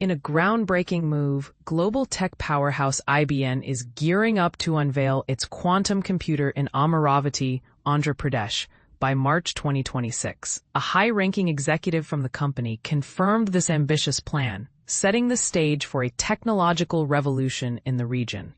In a groundbreaking move, global tech powerhouse IBM is gearing up to unveil its quantum computer in Amaravati, Andhra Pradesh, by March 2026. A high-ranking executive from the company confirmed this ambitious plan, setting the stage for a technological revolution in the region.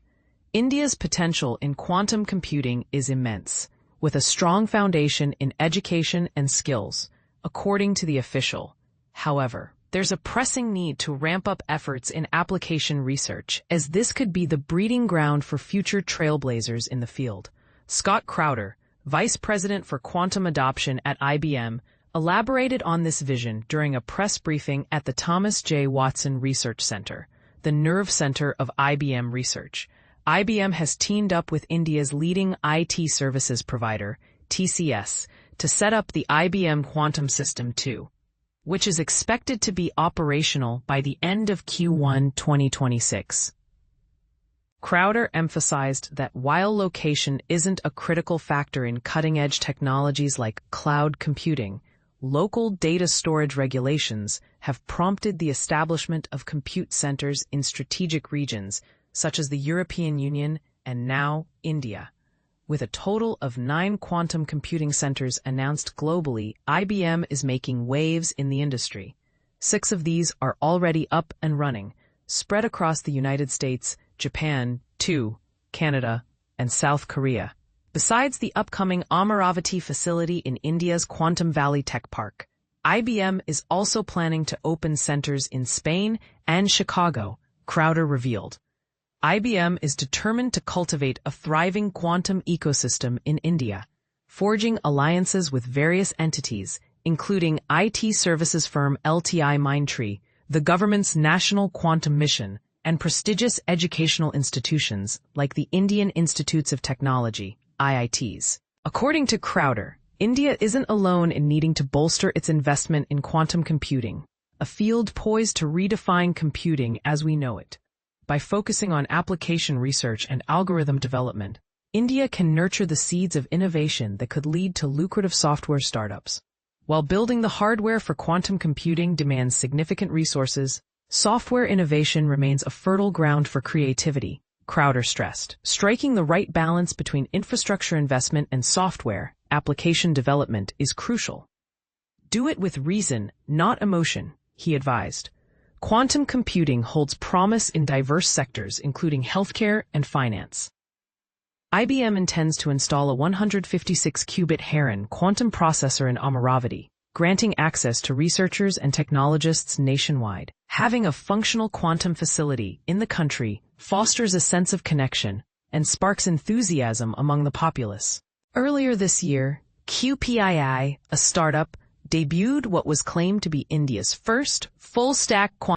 India's potential in quantum computing is immense, with a strong foundation in education and skills, according to the official. However, there's a pressing need to ramp up efforts in application research, as this could be the breeding ground for future trailblazers in the field. Scott Crowder, Vice President for Quantum Adoption at IBM, elaborated on this vision during a press briefing at the Thomas J. Watson Research Center, the nerve center of IBM research. IBM has teamed up with India's leading IT services provider, TCS, to set up the IBM Quantum System Two, which is expected to be operational by the end of Q1 2026. Crowder emphasized that while location isn't a critical factor in cutting-edge technologies like cloud computing, local data storage regulations have prompted the establishment of compute centers in strategic regions, such as the European Union and now India. With a total of 9 quantum computing centers announced globally, IBM is making waves in the industry. 6 of these are already up and running, spread across the United States, Japan, Canada, and South Korea. Besides the upcoming Amaravati facility in India's Quantum Valley Tech Park, IBM is also planning to open centers in Spain and Chicago, Crowder revealed. IBM is determined to cultivate a thriving quantum ecosystem in India, forging alliances with various entities, including IT services firm LTIMindtree, the government's National Quantum Mission, and prestigious educational institutions like the Indian Institutes of Technology, IITs. According to Crowder, India isn't alone in needing to bolster its investment in quantum computing, a field poised to redefine computing as we know it. By focusing on application research and algorithm development, India can nurture the seeds of innovation that could lead to lucrative software startups. While building the hardware for quantum computing demands significant resources, software innovation remains a fertile ground for creativity, Crowder stressed. Striking the right balance between infrastructure investment and software application development is crucial. Do it with reason, not emotion, he advised. Quantum computing holds promise in diverse sectors, including healthcare and finance. IBM intends to install a 156-qubit Heron quantum processor in Amaravati, granting access to researchers and technologists nationwide. Having a functional quantum facility in the country fosters a sense of connection and sparks enthusiasm among the populace. Earlier this year, QPII, a startup, debuted what was claimed to be India's first full-stack quantum